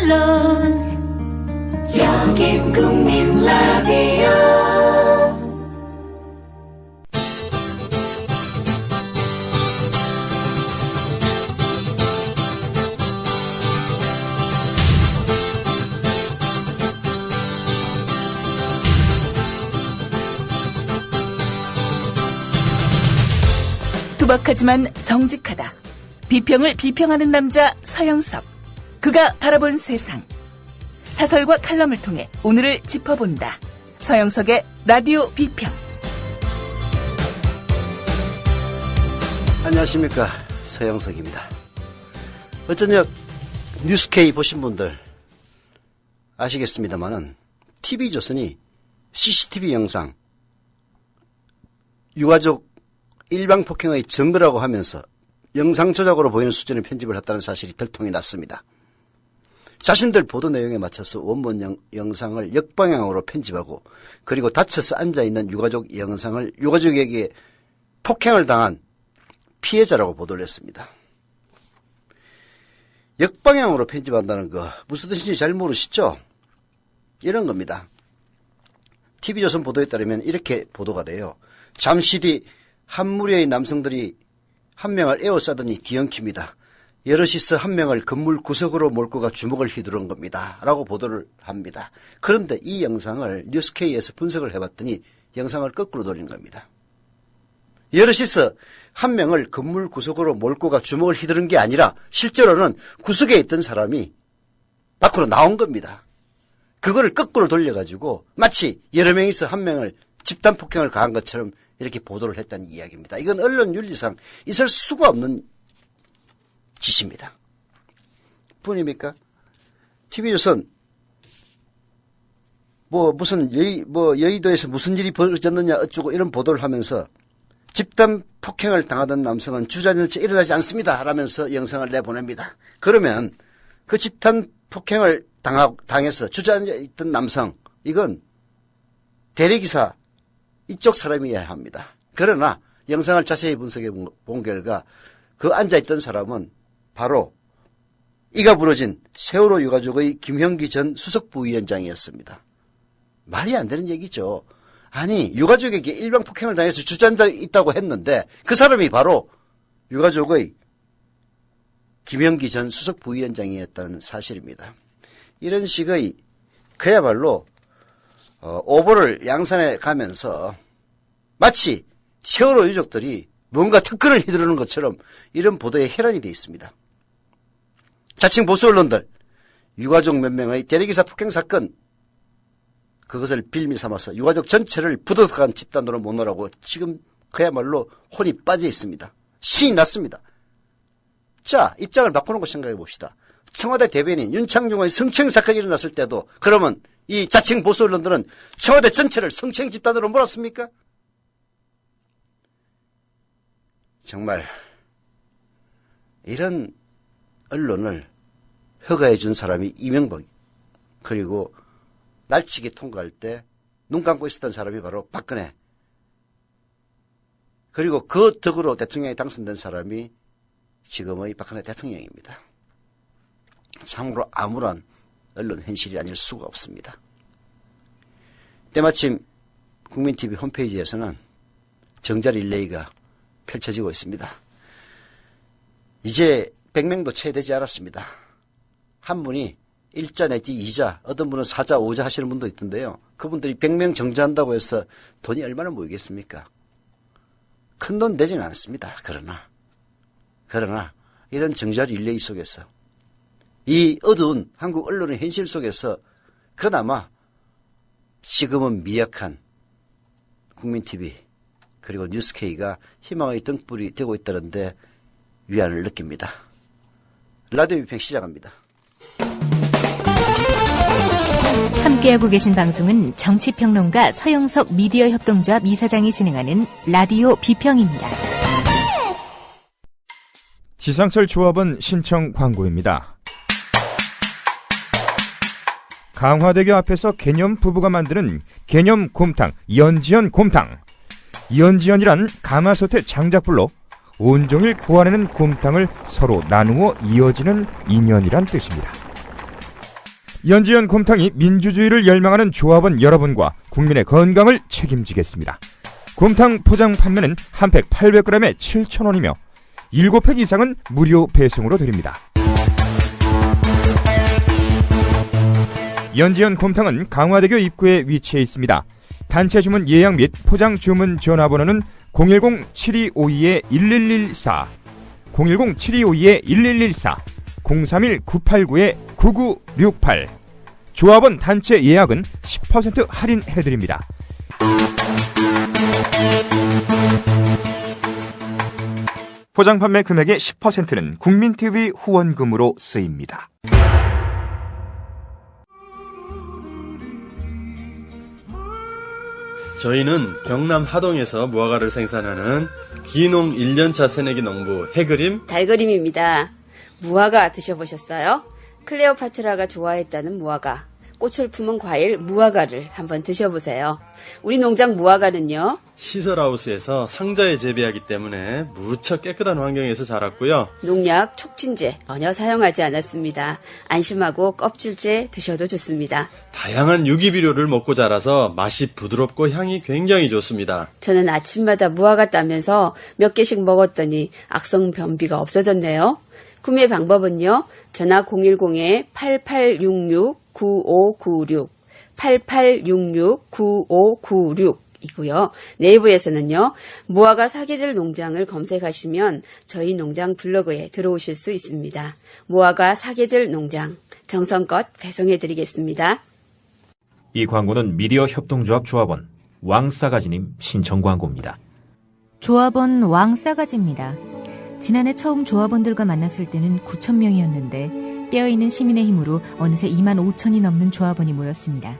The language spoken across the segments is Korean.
언론, 여긴 국민 라디오. 투박하지만 정직하다. 비평을 비평하는 남자 서영석. 그가 바라본 세상. 사설과 칼럼을 통해 오늘을 짚어본다. 서영석의 라디오 비평. 안녕하십니까, 서영석입니다. 어쩌면 뉴스K 보신 분들 아시겠습니다만은 TV조선이 CCTV 영상 유가족 일방폭행의 증거라고 하면서 영상 조작으로 보이는 수준의 편집을 했다는 사실이 들통이 났습니다. 자신들 보도 내용에 맞춰서 원본 영상을 역방향으로 편집하고 그리고 다쳐서 앉아있는 유가족 영상을 유가족에게 폭행을 당한 피해자라고 보도를 했습니다. 역방향으로 편집한다는 거 무슨 뜻인지 잘 모르시죠? 이런 겁니다. TV조선 보도에 따르면 이렇게 보도가 돼요. 잠시 뒤 한 무리의 남성들이 한 명을 에워싸더니 뒤엉킵니다. 여럿이서 한 명을 건물 구석으로 몰고 가 주먹을 휘두른 겁니다. 라고 보도를 합니다. 그런데 이 영상을 뉴스K에서 분석을 해봤더니 영상을 거꾸로 돌린 겁니다. 여럿이서 한 명을 건물 구석으로 몰고 가 주먹을 휘두른 게 아니라 실제로는 구석에 있던 사람이 밖으로 나온 겁니다. 그거를 거꾸로 돌려가지고 마치 여러 명이서 한 명을 집단 폭행을 가한 것처럼 이렇게 보도를 했다는 이야기입니다. 이건 언론 윤리상 있을 수가 없는 짓입니다. 뿐입니까? TV조선 무슨 여의도에서 무슨 일이 벌어졌느냐 어쩌고 이런 보도를 하면서 집단 폭행을 당하던 남성은 주저앉아 일어나지 않습니다 라면서 영상을 내보냅니다. 그러면 그 집단 폭행을 당해서 주저앉아 있던 남성, 이건 대리기사 이쪽 사람이어야 합니다. 그러나 영상을 자세히 분석해 본 결과 그 앉아있던 사람은 바로 이가 부러진 세월호 유가족의 김형기 전 수석부위원장이었습니다. 말이 안 되는 얘기죠. 아니, 유가족에게 일방폭행을 당해서 주저앉아 있다고 했는데 그 사람이 바로 유가족의 김형기 전 수석부위원장이었다는 사실입니다. 이런 식의 그야말로 오보를 양산해 가면서 마치 세월호 유족들이 뭔가 특권을 휘두르는 것처럼 이런 보도에 혈안이 되어 있습니다. 자칭 보수 언론들, 유가족 몇 명의 대리기사 폭행 사건, 그것을 빌미 삼아서 유가족 전체를 부도덕한 집단으로 모노라고 지금 그야말로 혼이 빠져 있습니다. 신이 났습니다. 자, 입장을 바꾸는 거 생각해 봅시다. 청와대 대변인 윤창중의 성추행 사건이 일어났을 때도 그러면 이 자칭 보수 언론들은 청와대 전체를 성추행 집단으로 몰았습니까? 정말 이런 언론을 허가해 준 사람이 이명박, 그리고 날치기 통과할 때 눈 감고 있었던 사람이 바로 박근혜, 그리고 그 덕으로 대통령에 당선된 사람이 지금의 박근혜 대통령입니다. 참으로 암울한 언론 현실이 아닐 수가 없습니다. 때마침 국민TV 홈페이지에서는 정자 릴레이가 펼쳐지고 있습니다. 이제 100명도 채 되지 않았습니다. 한 분이 1자 내지 2자, 어떤 분은 4자, 5자 하시는 분도 있던데요. 그분들이 100명 정자한다고 해서 돈이 얼마나 모이겠습니까? 큰 돈 되지는 않습니다. 그러나 이런 정자 릴레이 속에서, 이 어두운 한국 언론의 현실 속에서 그나마 지금은 미약한 국민TV 그리고 뉴스K가 희망의 등불이 되고 있다는데 위안을 느낍니다. 라디오 비평 시작합니다. 함께하고 계신 방송은 정치평론가 서영석 미디어 협동조합 이사장이 진행하는 라디오 비평입니다. 지상철 조합원 신청 광고입니다. 강화대교 앞에서 개념 부부가 만드는 개념 곰탕, 연지연 곰탕. 연지연이란 가마솥의 장작불로 온종일 구워내는 곰탕을 서로 나누어 이어지는 인연이란 뜻입니다. 연지연 곰탕이 민주주의를 열망하는 조합원 여러분과 국민의 건강을 책임지겠습니다. 곰탕 포장 판매는 한 팩 800g에 7,000원이며 7팩 이상은 무료 배송으로 드립니다. 연지연 곰탕은 강화대교 입구에 위치해 있습니다. 단체 주문 예약 및 포장 주문 전화번호는 010-7252-1114, 010-7252-1114, 031-989-9968. 조합원 단체 예약은 10% 할인해드립니다. 포장 판매 금액의 10%는 국민TV 후원금으로 쓰입니다. 저희는 경남 하동에서 무화과를 생산하는 기농 1년차 새내기 농부 해그림, 달그림입니다. 무화과 드셔보셨어요? 클레오파트라가 좋아했다는 무화과, 꽃을 품은 과일 무화과를 한번 드셔보세요. 우리 농장 무화과는요, 시설하우스에서 상자에 재배하기 때문에 무척 깨끗한 환경에서 자랐고요. 농약, 촉진제 전혀 사용하지 않았습니다. 안심하고 껍질째 드셔도 좋습니다. 다양한 유기비료를 먹고 자라서 맛이 부드럽고 향이 굉장히 좋습니다. 저는 아침마다 무화과 따면서 몇 개씩 먹었더니 악성 변비가 없어졌네요. 구매 방법은요, 전화 010-8866-9596, 8866-9596 이고요. 네이버에서는요, 무화과 사계절 농장을 검색하시면 저희 농장 블로그에 들어오실 수 있습니다. 무화과 사계절 농장, 정성껏 배송해드리겠습니다. 이 광고는 미디어 협동조합 조합원 왕싸가지님 신청 광고입니다. 조합원 왕싸가지입니다. 지난해 처음 조합원들과 만났을 때는 9,000명이었는데 깨어있는 시민의 힘으로 어느새 25,000이 넘는 조합원이 모였습니다.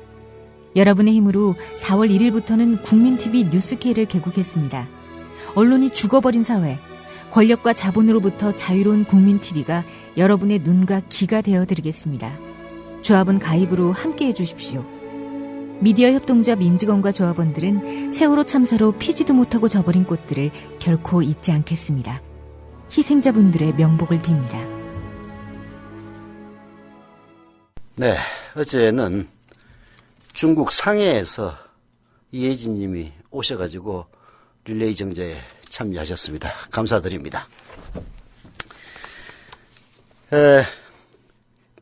여러분의 힘으로 4월 1일부터는 국민TV 뉴스K를 개국했습니다. 언론이 죽어버린 사회, 권력과 자본으로부터 자유로운 국민TV가 여러분의 눈과 귀가 되어드리겠습니다. 조합원 가입으로 함께해 주십시오. 미디어 협동조합 임직원과 조합원들은 세월호 참사로 피지도 못하고 져버린 꽃들을 결코 잊지 않겠습니다. 희생자분들의 명복을 빕니다. 네, 어제는 중국 상해에서 이혜진 님이 오셔가지고 릴레이 정제에 참여하셨습니다. 감사드립니다.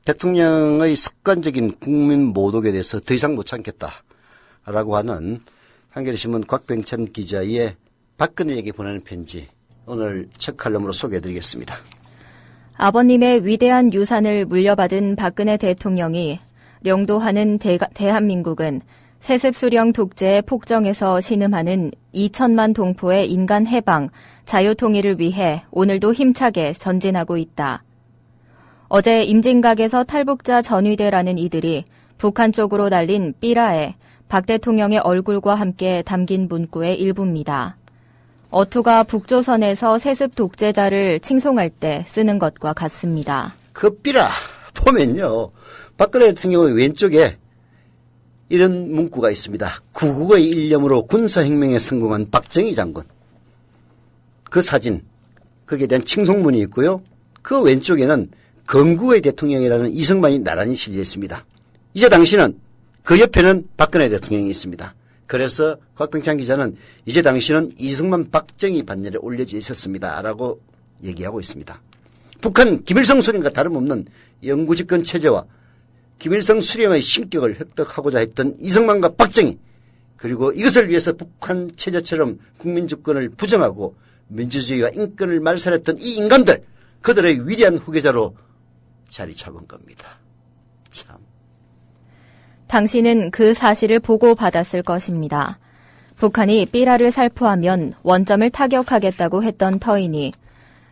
대통령의 습관적인 국민 모독에 대해서 더 이상 못 참겠다라고 하는 한겨레신문 곽병찬 기자의 박근혜에게 보내는 편지, 오늘 첫 칼럼으로 소개해드리겠습니다. 아버님의 위대한 유산을 물려받은 박근혜 대통령이 령도하는 대한민국은 세습수령 독재의 폭정에서 신음하는 2천만 동포의 인간 해방, 자유통일을 위해 오늘도 힘차게 전진하고 있다. 어제 임진각에서 탈북자 전위대라는 이들이 북한 쪽으로 날린 삐라에 박 대통령의 얼굴과 함께 담긴 문구의 일부입니다. 어투가 북조선에서 세습 독재자를 칭송할 때 쓰는 것과 같습니다. 그 삐라 보면요, 박근혜 대통령의 왼쪽에 이런 문구가 있습니다. 구국의 일념으로 군사혁명에 성공한 박정희 장군. 그 사진, 거기에 대한 칭송문이 있고요. 그 왼쪽에는 건국의 대통령이라는 이승만이 나란히 실려 있습니다. 이제 당시는 그 옆에는 박근혜 대통령이 있습니다. 그래서 곽병찬 기자는 이제 당시는 이승만 박정희 반열에 올려져 있었습니다 라고 얘기하고 있습니다. 북한 김일성 수령과 다름없는 영구집권 체제와 김일성 수령의 신격을 획득하고자 했던 이승만과 박정희, 그리고 이것을 위해서 북한 체제처럼 국민주권을 부정하고 민주주의와 인권을 말살했던 이 인간들, 그들의 위대한 후계자로 자리 잡은 겁니다. 참. 당신은 그 사실을 보고받았을 것입니다. 북한이 삐라를 살포하면 원점을 타격하겠다고 했던 터이니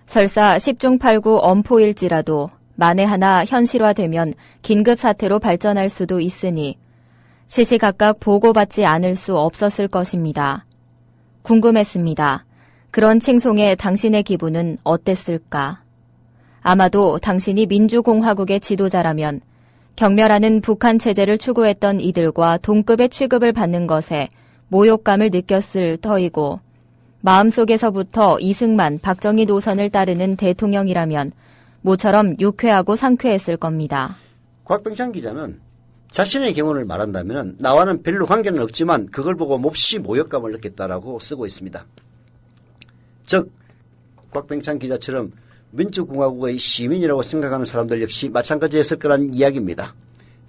설사 10중 8구 엄포일지라도 만에 하나 현실화되면 긴급사태로 발전할 수도 있으니 시시각각 보고받지 않을 수 없었을 것입니다. 궁금했습니다. 그런 칭송에 당신의 기분은 어땠을까? 아마도 당신이 민주공화국의 지도자라면 경멸하는 북한 체제를 추구했던 이들과 동급의 취급을 받는 것에 모욕감을 느꼈을 터이고, 마음속에서부터 이승만, 박정희 노선을 따르는 대통령이라면 모처럼 유쾌하고 상쾌했을 겁니다. 곽병창 기자는 자신의 경우를 말한다면 나와는 별로 관계는 없지만 그걸 보고 몹시 모욕감을 느꼈다라고 쓰고 있습니다. 즉 곽병창 기자처럼 민주공화국의 시민이라고 생각하는 사람들 역시 마찬가지였을 거란 이야기입니다.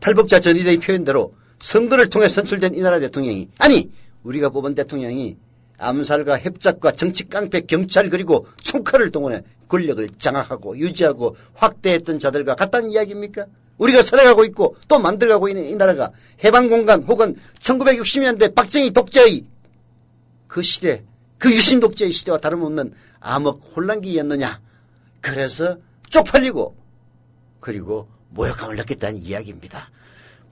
탈북자 전위대의 표현대로 선거를 통해 선출된 이 나라 대통령이, 아니 우리가 뽑은 대통령이 암살과 협작과 정치 깡패 경찰 그리고 총칼을 동원해 권력을 장악하고 유지하고 확대했던 자들과 같다는 이야기입니까? 우리가 살아가고 있고 또 만들어가고 있는 이 나라가 해방공간 혹은 1960년대 박정희 독재의 그 시대, 그 유신 독재의 시대와 다름없는 암흑 혼란기였느냐. 그래서 쪽팔리고 그리고 모욕감을 느꼈다는 이야기입니다.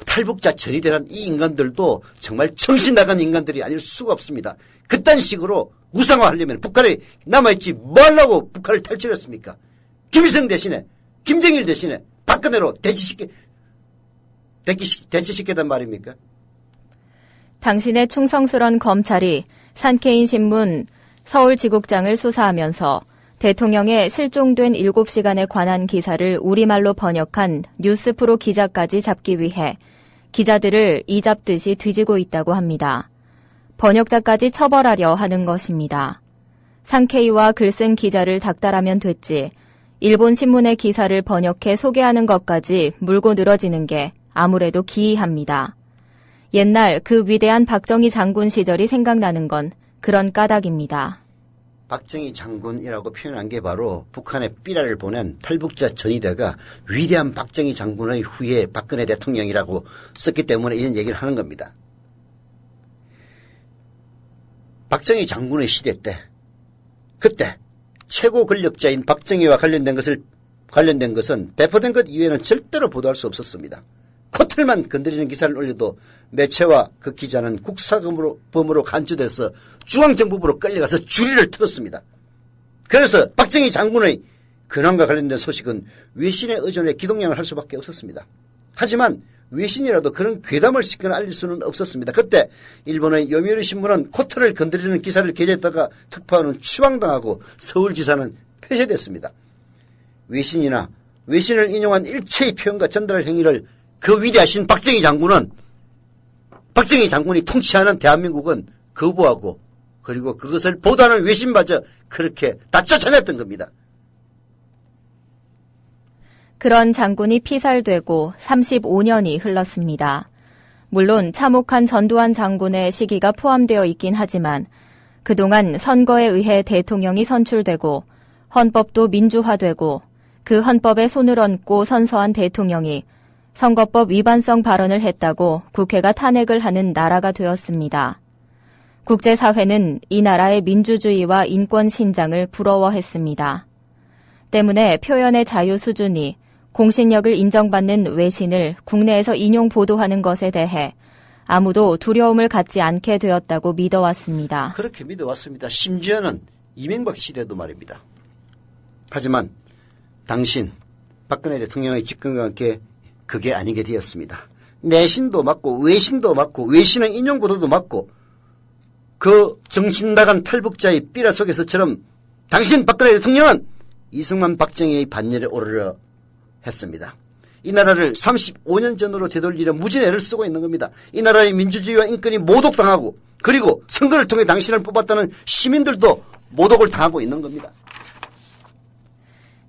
탈북자 전위대란 이 인간들도 정말 정신 나간 인간들이 아닐 수가 없습니다. 그딴 식으로 우상화하려면 북한에 남아있지 뭐 하려고 북한을 탈출했습니까? 김일성 대신에 김정일 대신에 박근혜로 대치시켰단 말입니까? 당신의 충성스런 검찰이 산케인 신문 서울지국장을 수사하면서 대통령의 실종된 7시간에 관한 기사를 우리말로 번역한 뉴스프로 기자까지 잡기 위해 기자들을 이잡듯이 뒤지고 있다고 합니다. 번역자까지 처벌하려 하는 것입니다. 산케이와 글 쓴 기자를 닥달하면 됐지 일본 신문의 기사를 번역해 소개하는 것까지 물고 늘어지는 게 아무래도 기이합니다. 옛날 그 위대한 박정희 장군 시절이 생각나는 건 그런 까닭입니다. 박정희 장군이라고 표현한 게 바로 북한에 삐라를 보낸 탈북자 전위대가 위대한 박정희 장군의 후예 박근혜 대통령이라고 썼기 때문에 이런 얘기를 하는 겁니다. 박정희 장군의 시대 때 그때 최고 권력자인 박정희와 관련된 것은 배포된 것 이외에는 절대로 보도할 수 없었습니다. 코틀만 건드리는 기사를 올려도 매체와 그 기자는 국사범으로 간주돼서 중앙정보부로 끌려가서 주리를 틀었습니다. 그래서 박정희 장군의 근황과 관련된 소식은 외신에 의존해 기동량을 할 수밖에 없었습니다. 하지만 외신이라도 그런 괴담을 싣거나 알릴 수는 없었습니다. 그때 일본의 요미우리 신문은 코틀을 건드리는 기사를 게재했다가 특파원은 추방당하고 서울지사는 폐쇄됐습니다. 외신을 인용한 일체의 표현과 전달 행위를 그 위대하신 박정희 장군이 통치하는 대한민국은 거부하고 그리고 그것을 보도하는 외신마저 그렇게 다 쫓아냈던 겁니다. 그런 장군이 피살되고 35년이 흘렀습니다. 물론 참혹한 전두환 장군의 시기가 포함되어 있긴 하지만 그동안 선거에 의해 대통령이 선출되고 헌법도 민주화되고 그 헌법에 손을 얹고 선서한 대통령이 선거법 위반성 발언을 했다고 국회가 탄핵을 하는 나라가 되었습니다. 국제사회는 이 나라의 민주주의와 인권 신장을 부러워했습니다. 때문에 표현의 자유 수준이 공신력을 인정받는 외신을 국내에서 인용 보도하는 것에 대해 아무도 두려움을 갖지 않게 되었다고 믿어왔습니다. 그렇게 믿어왔습니다. 심지어는 이명박 시대도 말입니다. 하지만 당신 박근혜 대통령의 집권과 함께 그게 아니게 되었습니다. 내신도 맞고 외신도 맞고 외신의 인용 보도도 맞고 그 정신 나간 탈북자의 삐라 속에서처럼 당신 박근혜 대통령은 이승만 박정희의 반열에 오르려 했습니다. 이 나라를 35년 전으로 되돌리려 무진 애를 쓰고 있는 겁니다. 이 나라의 민주주의와 인권이 모독당하고 그리고 선거를 통해 당신을 뽑았다는 시민들도 모독을 당하고 있는 겁니다.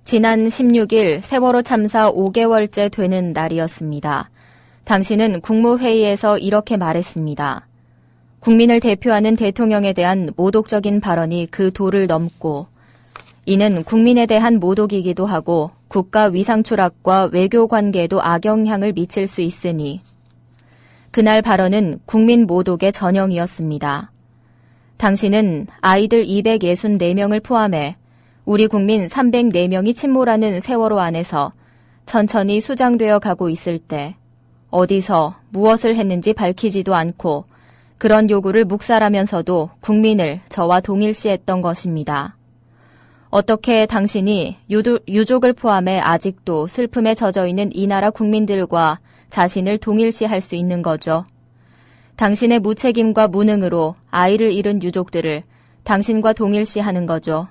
지난 16일 세월호 참사 5개월째 되는 날이었습니다. 당신은 국무회의에서 이렇게 말했습니다. 국민을 대표하는 대통령에 대한 모독적인 발언이 그 도를 넘고 이는 국민에 대한 모독이기도 하고 국가 위상 추락과 외교 관계에도 악영향을 미칠 수 있으니 그날 발언은 국민 모독의 전형이었습니다. 당신은 아이들 264명을 포함해 우리 국민 304명이 침몰하는 세월호 안에서 천천히 수장되어 가고 있을 때 어디서 무엇을 했는지 밝히지도 않고 그런 요구를 묵살하면서도 국민을 저와 동일시했던 것입니다. 어떻게 당신이 유족을 포함해 아직도 슬픔에 젖어 있는 이 나라 국민들과 자신을 동일시할 수 있는 거죠? 당신의 무책임과 무능으로 아이를 잃은 유족들을 당신과 동일시하는 거죠.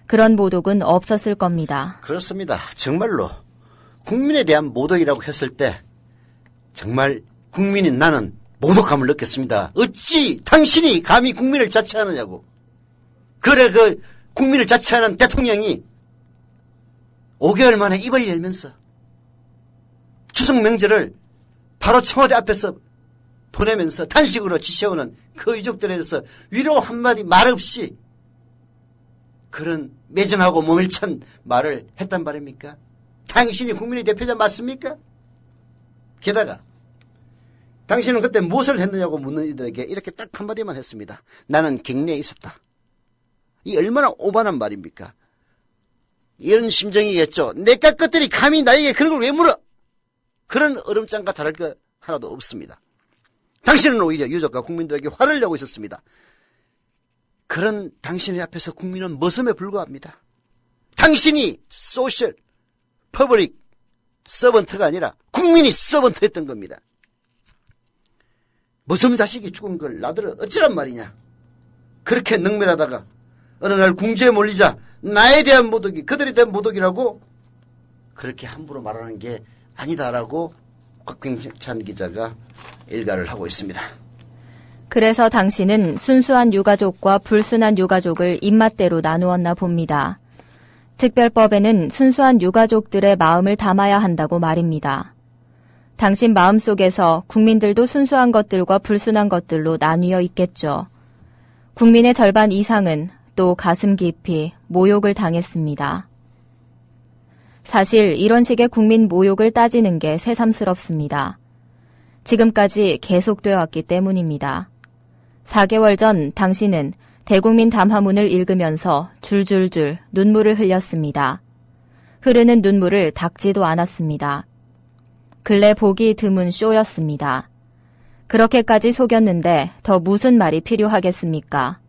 그런 모독은 없었을 겁니다. 그렇습니다. 정말로 국민에 대한 모독이라고 했을 때 정말 국민인 나는 모독감을 느꼈습니다. 어찌 당신이 감히 국민을 자처하느냐고. 그래 그 국민을 자처하는 대통령이 5개월 만에 입을 열면서 추석 명절을 바로 청와대 앞에서 보내면서 단식으로 지새우는 그 유족들에 대해서 위로 한마디 말 없이 그런 매정하고 몸을 찬 말을 했단 말입니까? 당신이 국민의 대표자 맞습니까? 게다가 당신은 그때 무엇을 했느냐고 묻는 이들에게 이렇게 딱 한마디만 했습니다. 나는 격리에 있었다. 이 얼마나 오반한 말입니까? 이런 심정이겠죠. 내깟 것들이 감히 나에게 그런 걸 왜 물어? 그런 얼음장과 다를 거 하나도 없습니다. 당신은 오히려 유족과 국민들에게 화를 내고 있었습니다. 그런 당신의 앞에서 국민은 머슴에 불과합니다. 당신이 소셜, 퍼블릭 서번트가 아니라 국민이 서번트였던 겁니다. 머슴 자식이 죽은 걸 나들은 어찌란 말이냐. 그렇게 능멸하다가 어느 날 궁지에 몰리자 나에 대한 모독이 그들에 대한 모독이라고 그렇게 함부로 말하는 게 아니다라고 곽경찬 기자가 일가를 하고 있습니다. 그래서 당신은 순수한 유가족과 불순한 유가족을 입맛대로 나누었나 봅니다. 특별법에는 순수한 유가족들의 마음을 담아야 한다고 말입니다. 당신 마음속에서 국민들도 순수한 것들과 불순한 것들로 나뉘어 있겠죠. 국민의 절반 이상은 또 가슴 깊이 모욕을 당했습니다. 사실 이런 식의 국민 모욕을 따지는 게 새삼스럽습니다. 지금까지 계속되어 왔기 때문입니다. 4개월 전 당신은 대국민 담화문을 읽으면서 줄줄줄 눈물을 흘렸습니다. 흐르는 눈물을 닦지도 않았습니다. 근래 보기 드문 쇼였습니다. 그렇게까지 속였는데 더 무슨 말이 필요하겠습니까?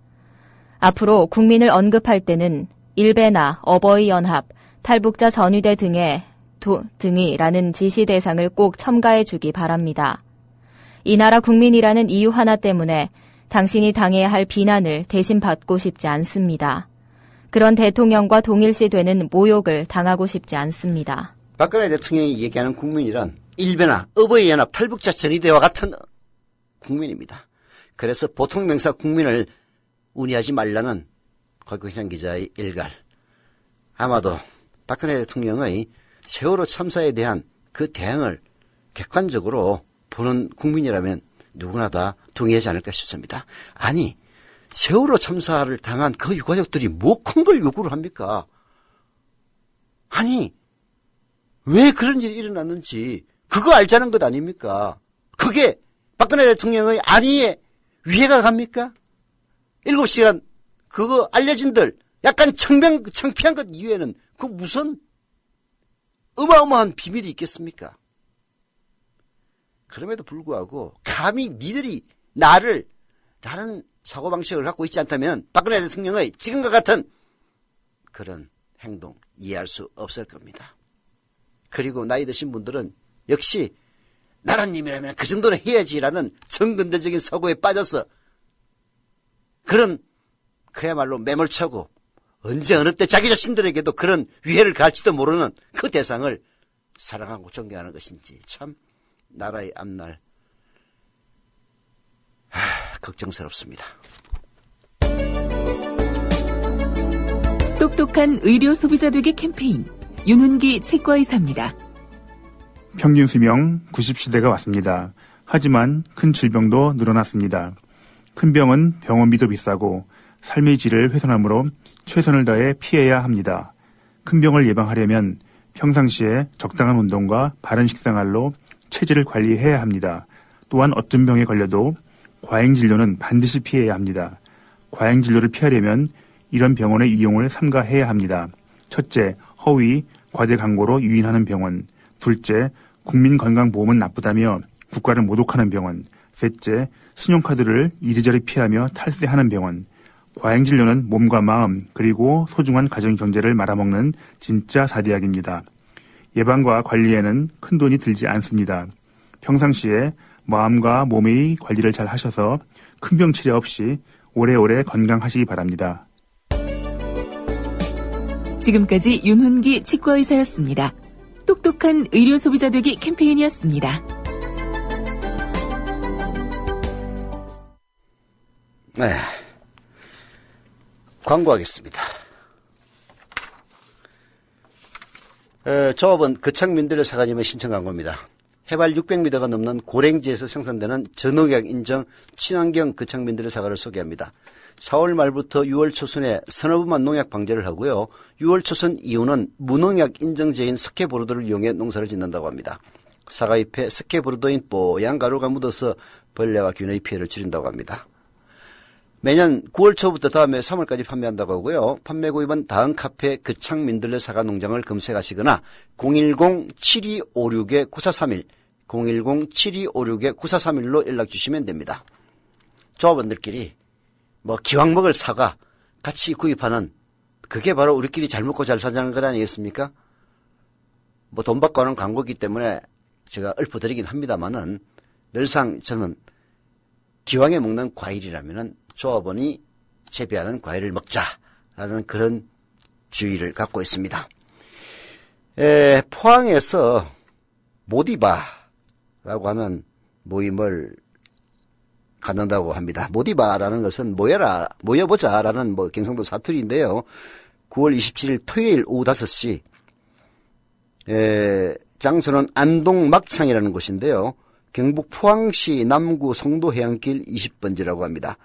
앞으로 국민을 언급할 때는 일베나 어버이연합, 탈북자 전위대 등이라는 지시 대상을 꼭 첨가해 주기 바랍니다. 이 나라 국민이라는 이유 하나 때문에 당신이 당해야 할 비난을 대신 받고 싶지 않습니다. 그런 대통령과 동일시되는 모욕을 당하고 싶지 않습니다. 박근혜 대통령이 얘기하는 국민이란 일베나 어버이연합 탈북자 전위대와 같은 국민입니다. 그래서 보통 명사 국민을 운이하지 말라는 곽경찬 기자의 일갈. 아마도 박근혜 대통령의 세월호 참사에 대한 그 대응을 객관적으로 보는 국민이라면 누구나 다 동의하지 않을까 싶습니다. 아니, 세월호 참사를 당한 그 유가족들이 뭐 큰 걸 요구를 합니까? 아니, 왜 그런 일이 일어났는지 그거 알자는 것 아닙니까? 그게 박근혜 대통령의 안위에 위해가 갑니까? 7시간 그거 알려진들 약간 창피한 것 이외에는 그 무슨 어마어마한 비밀이 있겠습니까? 그럼에도 불구하고 감히 니들이 나는 사고방식을 갖고 있지 않다면 박근혜 대통령의 지금과 같은 그런 행동 이해할 수 없을 겁니다. 그리고 나이 드신 분들은 역시 나라님이라면 그 정도는 해야지라는 정근대적인 사고에 빠져서 그런 그야말로 매몰차고 언제 어느 때 자기 자신들에게도 그런 위해를 가할지도 모르는 그 대상을 사랑하고 존경하는 것인지 참 나라의 앞날 걱정스럽습니다. 똑똑한 의료 소비자 되기 캠페인 윤훈기 치과의사입니다. 평균 수명 90시대가 왔습니다. 하지만 큰 질병도 늘어났습니다. 큰 병은 병원비도 비싸고 삶의 질을 훼손하므로 최선을 다해 피해야 합니다. 큰 병을 예방하려면 평상시에 적당한 운동과 바른 식생활로 체질을 관리해야 합니다. 또한 어떤 병에 걸려도 과잉진료는 반드시 피해야 합니다. 과잉진료를 피하려면 이런 병원의 이용을 삼가해야 합니다. 첫째, 허위, 과대 광고로 유인하는 병원. 둘째, 국민건강보험은 나쁘다며 국가를 모독하는 병원. 셋째, 신용카드를 이리저리 피하며 탈세하는 병원. 과잉진료는 몸과 마음 그리고 소중한 가정경제를 말아먹는 진짜 사대약입니다. 예방과 관리에는 큰돈이 들지 않습니다. 평상시에 마음과 몸의 관리를 잘 하셔서 큰 병 치료 없이 오래오래 건강하시기 바랍니다. 지금까지 윤훈기 치과의사였습니다. 똑똑한 의료 소비자 되기 캠페인이었습니다. 네. 광고하겠습니다. 조합은 거창민들의 사과님의 신청 광고입니다. 해발 600m가 넘는 고랭지에서 생산되는 전농약 인정 친환경 거창민들의 사과를 소개합니다. 4월 말부터 6월 초순에 서너분만 농약 방제를 하고요. 6월 초순 이후는 무농약 인정제인 석회보르도를 이용해 농사를 짓는다고 합니다. 사과잎에 석회보르도인 뽀얀 가루가 묻어서 벌레와 균의 피해를 줄인다고 합니다. 매년 9월 초부터 다음해 3월까지 판매한다고 하고요. 판매 구입은 다음 카페 거창민들레 사과 농장을 검색하시거나 010-7256-9431 010-7256-9431로 연락 주시면 됩니다. 조합원들끼리 기왕 먹을 사과 같이 구입하는 그게 바로 우리끼리 잘 먹고 잘 사자는 것 아니겠습니까? 돈 받고 하는 광고이기 때문에 제가 읊어드리긴 합니다만은 늘상 저는 기왕에 먹는 과일이라면은 조합원이 재배하는 과일을 먹자라는 그런 주의를 갖고 있습니다. 포항에서 모디바라고 하는 모임을 갖는다고 합니다. 모디바라는 것은 모여보자라는 경상도 사투리인데요. 9월 27일 토요일 오후 5시 장소는 안동 막창이라는 곳인데요. 경북 포항시 남구 송도해안길 20번지라고 합니다.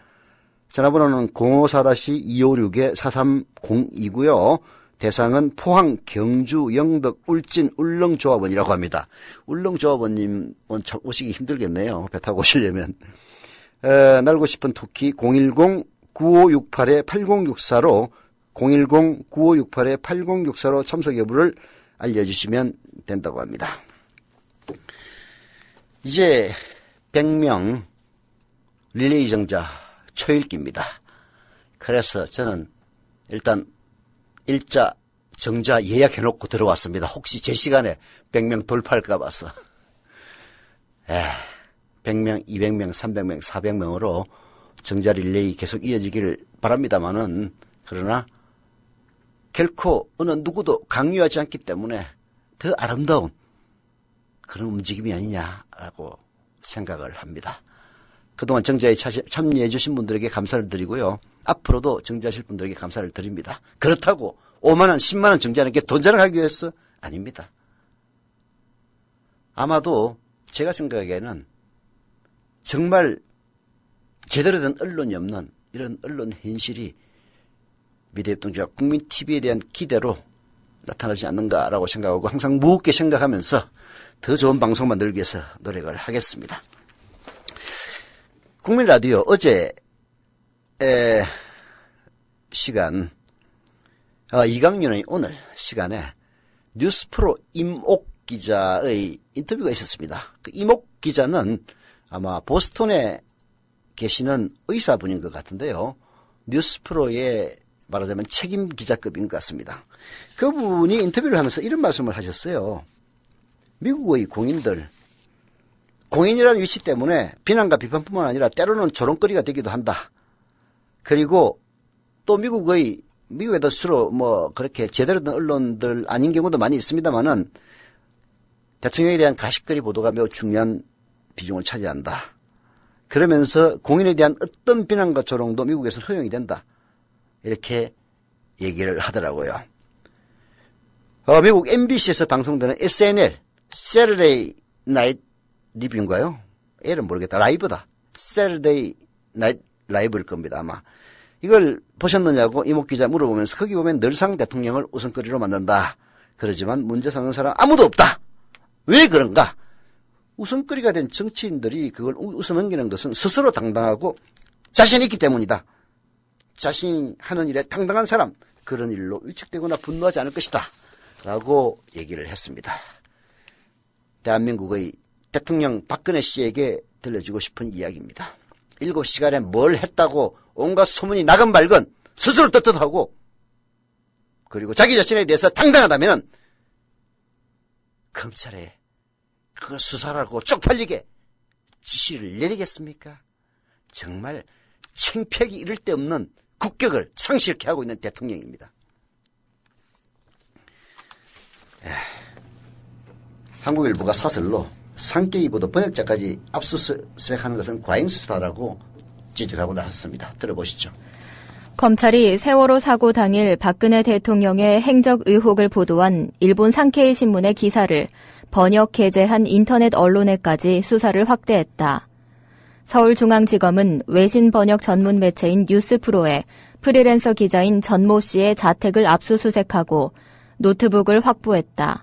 전화번호는 054-256-4302고요. 대상은 포항, 경주, 영덕, 울진, 울릉조합원이라고 합니다. 울릉조합원님 오시기 힘들겠네요. 배 타고 오시려면. 날고 싶은 토끼 010-9568-8064로 010-9568-8064로 참석 여부를 알려주시면 된다고 합니다. 이제 100명 릴레이 정자 초읽기입니다. 그래서 저는 일단 일자 정자 예약해놓고 들어왔습니다. 혹시 제 시간에 100명 돌파할까 봐서. 100명, 200명, 300명, 400명으로 정자 릴레이 계속 이어지기를 바랍니다만은 그러나 결코 어느 누구도 강요하지 않기 때문에 더 아름다운 그런 움직임이 아니냐라고 생각을 합니다. 그동안 정자에 참여해 주신 분들에게 감사를 드리고요. 앞으로도 정자하실 분들에게 감사를 드립니다. 그렇다고 5만원, 10만원 정자하는 게 돈 자랑하기 위해서? 아닙니다. 아마도 제가 생각하기에는 정말 제대로 된 언론이 없는 이런 언론 현실이 미래협동조합 국민TV에 대한 기대로 나타나지 않는가라고 생각하고 항상 무겁게 생각하면서 더 좋은 방송 만들기 위해서 노력을 하겠습니다. 국민라디오 어제 시간 이강윤의 오늘 시간에 뉴스프로 임옥 기자의 인터뷰가 있었습니다. 그 임옥 기자는 아마 보스턴에 계시는 의사분인 것 같은데요. 뉴스프로의 말하자면 책임 기자급인 것 같습니다. 그분이 인터뷰를 하면서 이런 말씀을 하셨어요. 미국의 공인이라는 위치 때문에 비난과 비판뿐만 아니라 때로는 조롱거리가 되기도 한다. 그리고 또 미국에도 주로 그렇게 제대로 된 언론들 아닌 경우도 많이 있습니다만은 대통령에 대한 가십거리 보도가 매우 중요한 비중을 차지한다. 그러면서 공인에 대한 어떤 비난과 조롱도 미국에서는 허용이 된다. 이렇게 얘기를 하더라고요. 미국 MBC에서 방송되는 SNL, Saturday Night Live인가요? L은 모르겠다. 라이브다. Saturday Night Live일 겁니다, 아마. 이걸 보셨느냐고 이목 기자 물어보면서 거기 보면 늘상 대통령을 웃음거리로 만든다. 그러지만 문제 삼는 사람 아무도 없다. 왜 그런가? 웃음거리가 된 정치인들이 그걸 웃어넘기는 것은 스스로 당당하고 자신이 있기 때문이다. 자신이 하는 일에 당당한 사람, 그런 일로 위축되거나 분노하지 않을 것이다. 라고 얘기를 했습니다. 대한민국의 대통령 박근혜 씨에게 들려주고 싶은 이야기입니다. 7시간에 뭘 했다고 온갖 소문이 나건 말건 스스로 떳떳하고 그리고 자기 자신에 대해서 당당하다면 검찰에 그걸 수사하고 쪽팔리게 지시를 내리겠습니까? 정말 창피하기 이를 데 없는 국격을 상실케 하고 있는 대통령입니다. 한국일보가 사설로 상케이 보도 번역자까지 압수수색하는 것은 과잉수사라고 지적하고 나섰습니다. 들어보시죠. 검찰이 세월호 사고 당일 박근혜 대통령의 행적 의혹을 보도한 일본 상케이 신문의 기사를 번역 게재한 인터넷 언론에까지 수사를 확대했다. 서울중앙지검은 외신 번역 전문 매체인 뉴스프로에 프리랜서 기자인 전모 씨의 자택을 압수수색하고 노트북을 확보했다.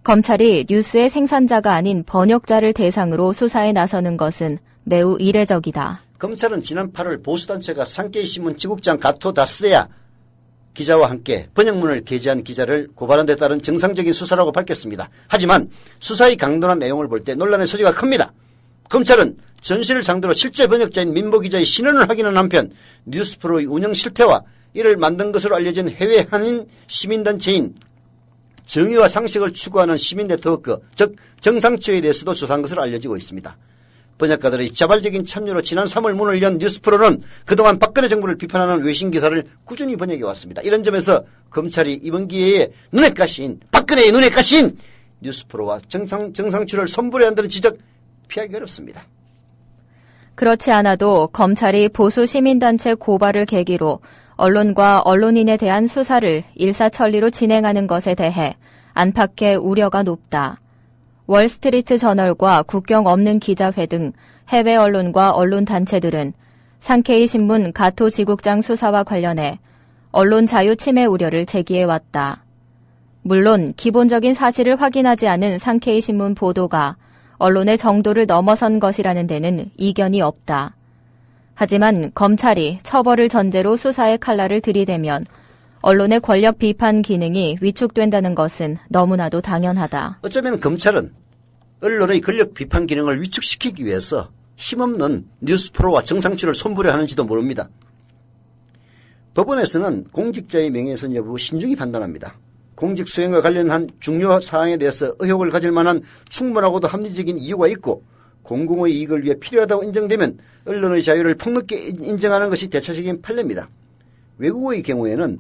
검찰이 뉴스의 생산자가 아닌 번역자를 대상으로 수사에 나서는 것은 매우 이례적이다. 검찰은 지난 8월 보수단체가 상케이 신문 지국장 가토 다스야 기자와 함께 번역문을 게재한 기자를 고발한 데 따른 정상적인 수사라고 밝혔습니다. 하지만 수사의 강도나 내용을 볼 때 논란의 소지가 큽니다. 검찰은 전시를 상대로 실제 번역자인 민보 기자의 신원을 확인한 한편 뉴스프로의 운영 실태와 이를 만든 것으로 알려진 해외 한인 시민단체인 정의와 상식을 추구하는 시민 네트워크, 즉 정상추에 대해서도 조사한 것으로 알려지고 있습니다. 번역가들의 자발적인 참여로 지난 3월 문을 연 뉴스프로는 그동안 박근혜 정부를 비판하는 외신 기사를 꾸준히 번역해왔습니다. 이런 점에서 검찰이 이번 기회에 눈에 가시인, 박근혜의 눈에 가시인 뉴스프로와 정상추를 손불해야 한다는 지적 피하기 어렵습니다. 그렇지 않아도 검찰이 보수 시민단체 고발을 계기로 언론과 언론인에 대한 수사를 일사천리로 진행하는 것에 대해 안팎의 우려가 높다. 월스트리트 저널과 국경 없는 기자회 등 해외 언론과 언론단체들은 상케이 신문 가토 지국장 수사와 관련해 언론 자유 침해 우려를 제기해왔다. 물론 기본적인 사실을 확인하지 않은 상케이 신문 보도가 언론의 정도를 넘어선 것이라는 데는 이견이 없다. 하지만 검찰이 처벌을 전제로 수사의 칼날을 들이대면 언론의 권력 비판 기능이 위축된다는 것은 너무나도 당연하다. 어쩌면 검찰은 언론의 권력 비판 기능을 위축시키기 위해서 힘없는 뉴스프로와 정상추를 손부려 하는지도 모릅니다. 법원에서는 공직자의 명예훼손 여부 신중히 판단합니다. 공직 수행과 관련한 중요 사항에 대해서 의혹을 가질 만한 충분하고도 합리적인 이유가 있고 공공의 이익을 위해 필요하다고 인정되면 언론의 자유를 폭넓게 인정하는 것이 대체적인 판례입니다. 외국의 경우에는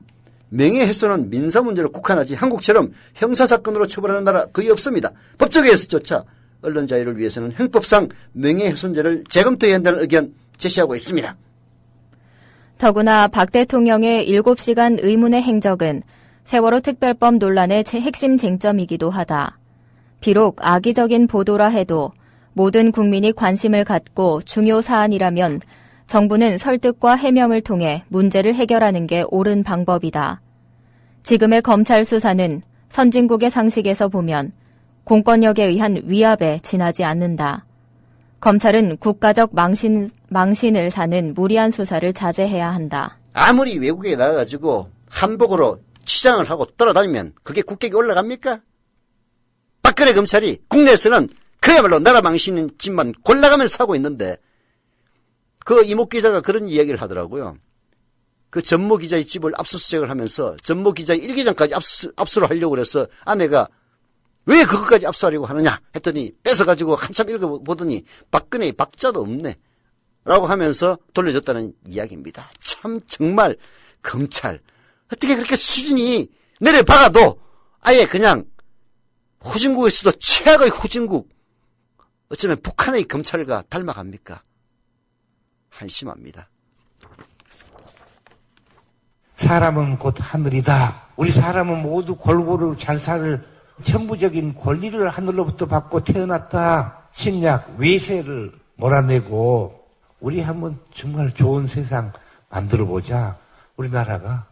명예훼손은 민사 문제로 국한하지 한국처럼 형사사건으로 처벌하는 나라 거의 없습니다. 법조계에서조차 언론 자유를 위해서는 형법상 명예훼손죄를 재검토해야 한다는 의견 제시하고 있습니다. 더구나 박 대통령의 7시간 의문의 행적은 세월호 특별법 논란의 핵심 쟁점이기도 하다. 비록 악의적인 보도라 해도 모든 국민이 관심을 갖고 중요 사안이라면 정부는 설득과 해명을 통해 문제를 해결하는 게 옳은 방법이다. 지금의 검찰 수사는 선진국의 상식에서 보면 공권력에 의한 위압에 지나지 않는다. 검찰은 국가적 망신을 사는 무리한 수사를 자제해야 한다. 아무리 외국에 나가가지고 한복으로 치장을 하고 돌아다니면 그게 국격이 올라갑니까? 박근혜 검찰이 국내에서는 그야말로 나라 망신인 짓만 골라가면서 하고 있는데 그 이모 기자가 그런 이야기를 하더라고요. 그 전모 기자의 집을 압수수색을 하면서 전모 기자의 일기장까지 압수를 하려고 그래서 아내가 왜 그것까지 압수하려고 하느냐 했더니 뺏어가지고 한참 읽어보더니 박근혜의 박자도 없네 라고 하면서 돌려줬다는 이야기입니다. 참 정말 검찰 어떻게 그렇게 수준이 내려박아도 아예 그냥 후진국에서도 최악의 후진국 어쩌면 북한의 검찰과 닮아갑니까? 한심합니다. 사람은 곧 하늘이다. 우리 사람은 모두 골고루 잘 살 천부적인 권리를 하늘로부터 받고 태어났다. 신약 외세를 몰아내고 우리 한번 정말 좋은 세상 만들어보자. 우리나라가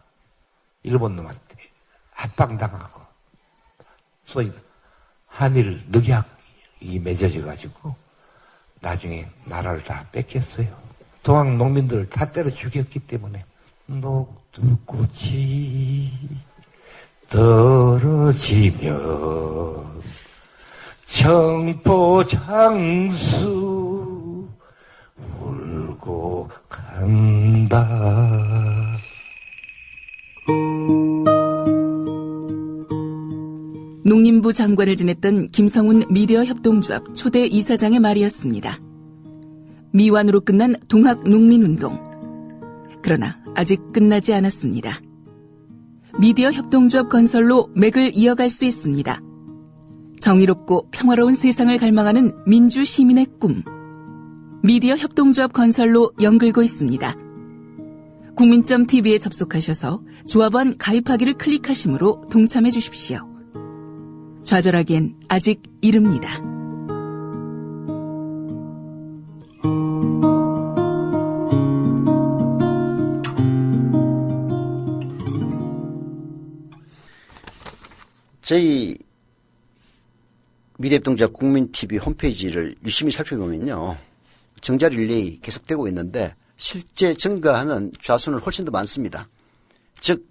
일본 놈한테 압박당하고 소위 한일 늑약이 맺어져가지고 나중에 나라를 다 뺏겼어요. 동학 농민들을 다 때려 죽였기 때문에 녹두꽃이 떨어지면 청포장수 울고 간다. 농림부 장관을 지냈던 김성훈 미디어 협동조합 초대 이사장의 말이었습니다. 미완으로 끝난 동학 농민운동. 그러나 아직 끝나지 않았습니다. 미디어 협동조합 건설로 맥을 이어갈 수 있습니다. 정의롭고 평화로운 세상을 갈망하는 민주 시민의 꿈. 미디어 협동조합 건설로 연글고 있습니다. 국민점TV에 접속하셔서 조합원 가입하기를 클릭하심으로 동참해 주십시오. 좌절하기엔 아직 이릅니다. 저희 미래협동조합 국민TV 홈페이지를 유심히 살펴보면요. 정자 릴레이 계속되고 있는데 실제 증가하는 좌수는 훨씬 더 많습니다. 즉,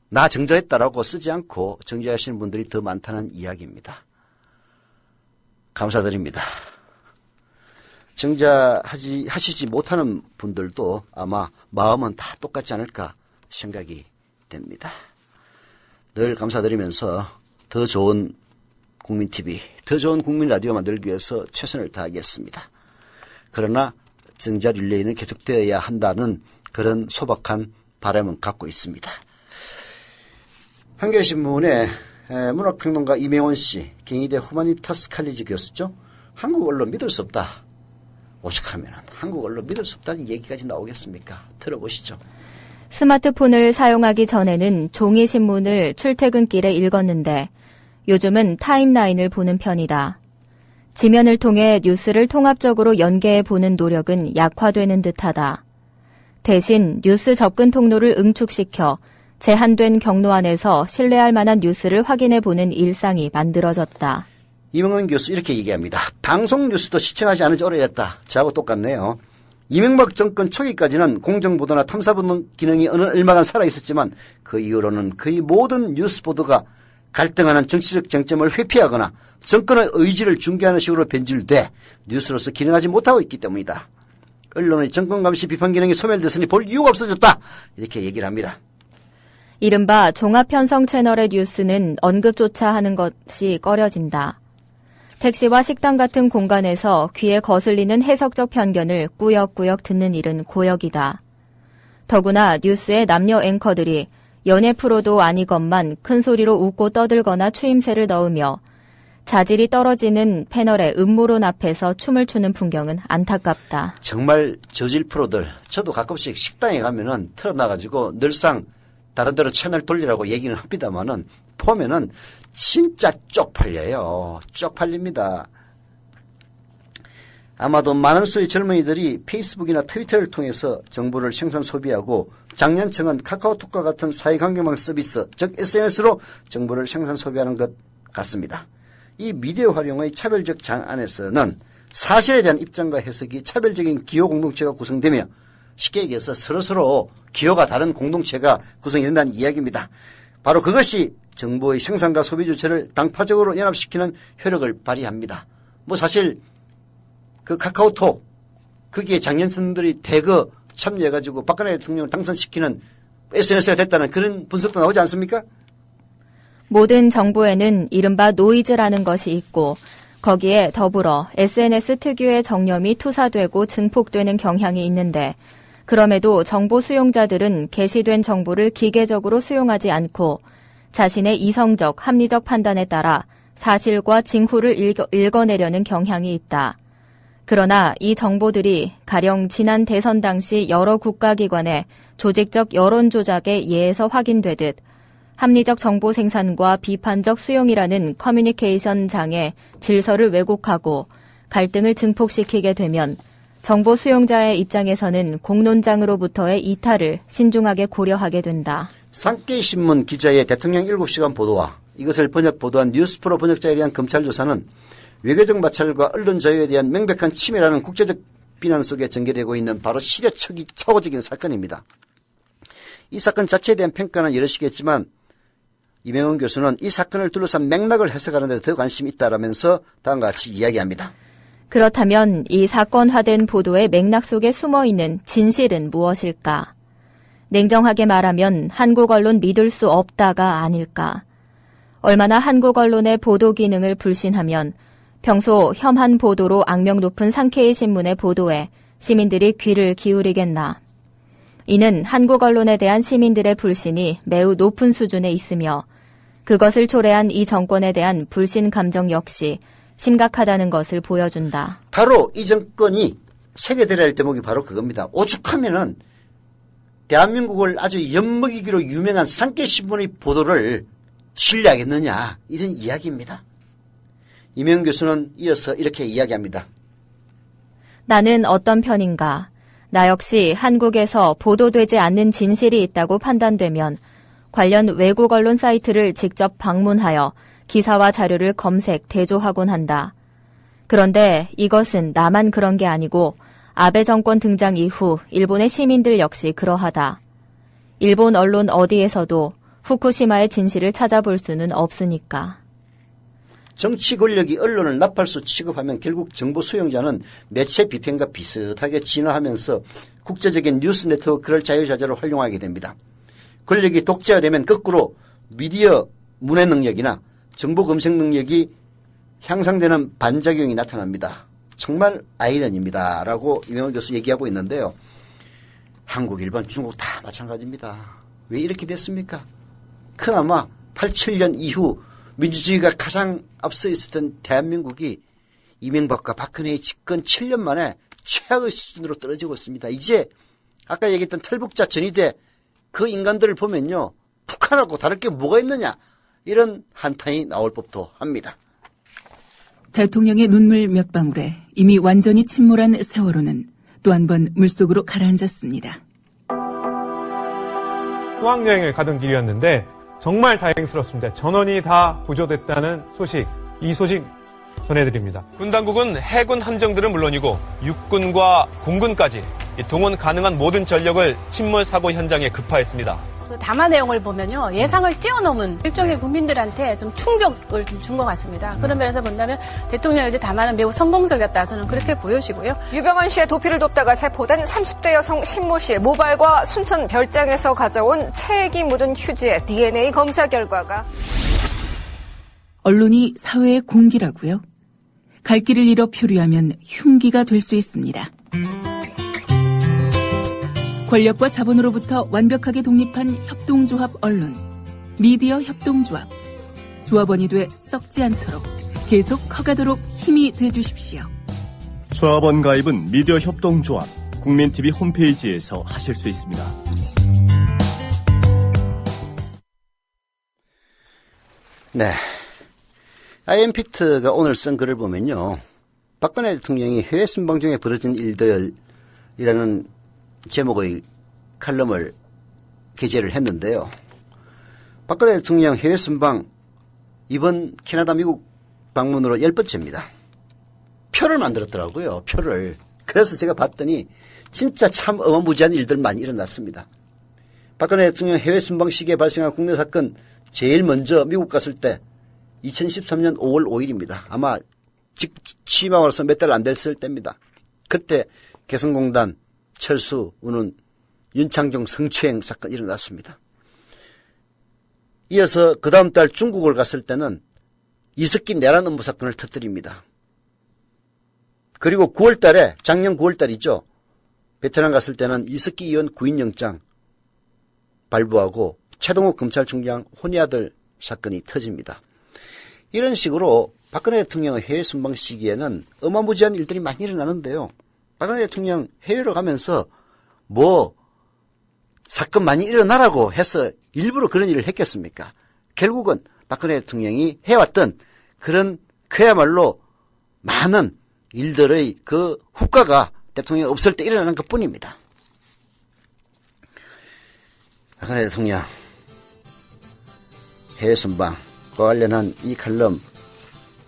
나 정자했다라고 쓰지 않고 정자하시는 분들이 더 많다는 이야기입니다. 감사드립니다. 정자하시지 못하는 분들도 아마 마음은 다 똑같지 않을까 생각이 됩니다. 늘 감사드리면서 더 좋은 국민TV, 더 좋은 국민라디오 만들기 위해서 최선을 다하겠습니다. 그러나 정자 릴레이는 계속되어야 한다는 그런 소박한 바람은 갖고 있습니다. 한겨레신문의 문학평론가 이명원 씨, 경희대 후마니타스 칼리지 교수죠. 한국 언론 믿을 수 없다. 오죽하면 한국 언론 믿을 수 없다는 얘기까지 나오겠습니까? 들어보시죠. 스마트폰을 사용하기 전에는 종이신문을 출퇴근길에 읽었는데 요즘은 타임라인을 보는 편이다. 지면을 통해 뉴스를 통합적으로 연계해 보는 노력은 약화되는 듯하다. 대신 뉴스 접근 통로를 응축시켜 제한된 경로 안에서 신뢰할 만한 뉴스를 확인해 보는 일상이 만들어졌다. 이명원 교수 이렇게 얘기합니다. 방송 뉴스도 시청하지 않은 지 오래됐다. 저하고 똑같네요. 이명박 정권 초기까지는 공정보도나 탐사보도 기능이 어느 얼마간 살아있었지만 그 이후로는 거의 모든 뉴스 보도가 갈등하는 정치적 쟁점을 회피하거나 정권의 의지를 중개하는 식으로 변질돼 뉴스로서 기능하지 못하고 있기 때문이다. 언론의 정권 감시 비판 기능이 소멸됐으니 볼 이유가 없어졌다. 이렇게 얘기를 합니다. 이른바 종합편성 채널의 뉴스는 언급조차 하는 것이 꺼려진다. 택시와 식당 같은 공간에서 귀에 거슬리는 해석적 편견을 꾸역꾸역 듣는 일은 고역이다. 더구나 뉴스의 남녀 앵커들이 연예 프로도 아니건만 큰 소리로 웃고 떠들거나 추임새를 넣으며 자질이 떨어지는 패널의 음모론 앞에서 춤을 추는 풍경은 안타깝다. 정말 저질 프로들, 저도 가끔씩 식당에 가면은 틀어놔가지고 늘상 다른 데로 채널 돌리라고 얘기는 합니다만은 보면은 진짜 쪽팔려요. 쪽팔립니다. 아마도 많은 수의 젊은이들이 페이스북이나 트위터를 통해서 정보를 생산 소비하고 작년층은 카카오톡과 같은 사회관계망 서비스, 즉 SNS로 정보를 생산 소비하는 것 같습니다. 이 미디어 활용의 차별적 장 안에서는 사실에 대한 입장과 해석이 차별적인 기호 공동체가 구성되며 쉽게 얘기해서 서로서로 기호가 다른 공동체가 구성이 된다는 이야기입니다. 바로 그것이 정보의 생산과 소비 주체를 당파적으로 연합시키는 효력을 발휘합니다. 뭐 사실 그 카카오톡 거기에 장년층들이 대거 참여해가지고 박근혜 대통령을 당선시키는 SNS가 됐다는 그런 분석도 나오지 않습니까? 모든 정보에는 이른바 노이즈라는 것이 있고 거기에 더불어 SNS 특유의 정념이 투사되고 증폭되는 경향이 있는데 그럼에도 정보 수용자들은 게시된 정보를 기계적으로 수용하지 않고 자신의 이성적, 합리적 판단에 따라 사실과 징후를 읽어내려는 경향이 있다. 그러나 이 정보들이 가령 지난 대선 당시 여러 국가기관의 조직적 여론 조작에 의해서 확인되듯 합리적 정보 생산과 비판적 수용이라는 커뮤니케이션 장의 질서를 왜곡하고 갈등을 증폭시키게 되면 정보 수용자의 입장에서는 공론장으로부터의 이탈을 신중하게 고려하게 된다. 산케이신문 기자의 대통령 7시간 보도와 이것을 보도한 뉴스프로 번역자에 대한 검찰 조사는 외교적 마찰과 언론 자유에 대한 명백한 침해라는 국제적 비난 속에 전개되고 있는 바로 시대 초기적인 사건입니다. 이 사건 자체에 대한 평가는 여럿이겠지만 이명원 교수는 이 사건을 둘러싼 맥락을 해석하는 데 더 관심이 있다라면서 다음과 같이 이야기합니다. 그렇다면 이 사건화된 보도의 맥락 속에 숨어있는 진실은 무엇일까? 냉정하게 말하면 한국 언론 믿을 수 없다가 아닐까? 얼마나 한국 언론의 보도 기능을 불신하면 평소 혐한 보도로 악명 높은 산케이 신문의 보도에 시민들이 귀를 기울이겠나? 이는 한국 언론에 대한 시민들의 불신이 매우 높은 수준에 있으며 그것을 초래한 이 정권에 대한 불신 감정 역시 심각하다는 것을 보여준다. 바로 이 정권이 세계대라의 할 대목이 바로 그겁니다. 오죽하면은 대한민국을 아주 엿먹이기로 유명한 산케신문의 보도를 신뢰하겠느냐, 이런 이야기입니다. 이명 교수는 이어서 이렇게 이야기합니다. 나는 어떤 편인가? 나 역시 한국에서 보도되지 않는 진실이 있다고 판단되면 관련 외국 언론 사이트를 직접 방문하여 기사와 자료를 검색, 대조하곤 한다. 그런데 이것은 나만 그런 게 아니고 아베 정권 등장 이후 일본의 시민들 역시 그러하다. 일본 언론 어디에서도 후쿠시마의 진실을 찾아볼 수는 없으니까. 정치 권력이 언론을 나팔수 취급하면 결국 정보 수용자는 매체 비평과 비슷하게 진화하면서 국제적인 뉴스 네트워크를 자유자재로 활용하게 됩니다. 권력이 독재화되면 거꾸로 미디어 문해 능력이나 정보 검색 능력이 향상되는 반작용이 나타납니다. 정말 아이러니입니다. 라고 이명호 교수 얘기하고 있는데요. 한국, 일본, 중국 다 마찬가지입니다. 왜 이렇게 됐습니까? 그나마 87년 이후 민주주의가 가장 앞서 있었던 대한민국이 이명박과 박근혜의 집권 7년 만에 최악의 수준으로 떨어지고 있습니다. 이제 아까 얘기했던 탈북자 전위대 그 인간들을 보면요, 북한하고 다를 게 뭐가 있느냐, 이런 한탄이 나올 법도 합니다. 대통령의 눈물 몇 방울에 이미 완전히 침몰한 세월호는 또 한 번 물속으로 가라앉았습니다. 수학여행을 가던 길이었는데 정말 다행스럽습니다. 전원이 다 구조됐다는 소식, 이 소식 전해드립니다. 군 당국은 해군 함정들은 물론이고 육군과 공군까지 동원 가능한 모든 전력을 침몰 사고 현장에 급파했습니다. 그 담화 내용을 보면요, 예상을 뛰어넘은 일종의 국민들한테 좀 충격을 좀 준 것 같습니다. 그런 면에서 본다면 대통령의 이제 담화는 매우 성공적이었다, 저는 그렇게 보여지고요. 유병헌 씨의 도피를 돕다가 체포된 30대 여성 신모 씨의 모발과 순천 별장에서 가져온 체액이 묻은 휴지의 DNA 검사 결과가. 언론이 사회의 공기라고요? 갈 길을 잃어 표류하면 흉기가 될 수 있습니다. 권력과 자본으로부터 완벽하게 독립한 협동조합 언론, 미디어 협동조합. 조합원이 돼 썩지 않도록 계속 커가도록 힘이 돼주십시오. 조합원 가입은 미디어 협동조합 국민TV 홈페이지에서 하실 수 있습니다. 네, 아이엠피트가 오늘 쓴 글을 보면요, 박근혜 대통령이 해외 순방 중에 벌어진 일들이라는 제목의 칼럼을 게재를 했는데요. 박근혜 대통령 해외 순방 이번 캐나다 미국 방문으로 10번째입니다. 표를 만들었더라고요. 표를. 그래서 제가 봤더니 진짜 참 어마무지한 일들 많이 일어났습니다. 박근혜 대통령 해외 순방 시기에 발생한 국내 사건, 제일 먼저 미국 갔을 때 2013년 5월 5일입니다. 아마 취임하고서 몇 달 안 됐을 때입니다. 그때 개성공단 철수, 우는 윤창중 성추행 사건이 일어났습니다. 이어서 그 다음 달 중국을 갔을 때는 이석기 내란 음모 사건을 터뜨립니다. 그리고 9월 달에, 작년 9월 달이죠. 베트남 갔을 때는 이석기 의원 구인영장 발부하고 최동욱 검찰총장 혼외아들 사건이 터집니다. 이런 식으로 박근혜 대통령의 해외 순방 시기에는 어마무지한 일들이 많이 일어나는데요. 박근혜 대통령 해외로 가면서 뭐 사건 많이 일어나라고 해서 일부러 그런 일을 했겠습니까? 결국은 박근혜 대통령이 해왔던 그런 그야말로 많은 일들의 그 후과가 대통령이 없을 때 일어나는 것뿐입니다. 박근혜 대통령 해외 순방과 관련한 이 칼럼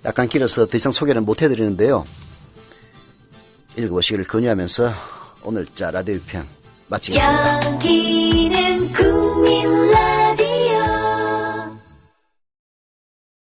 약간 길어서 더 이상 소개는 못 해드리는데요. 읽어보시기를 권유하면서 오늘자 라디오 편 마치겠습니다. 여기는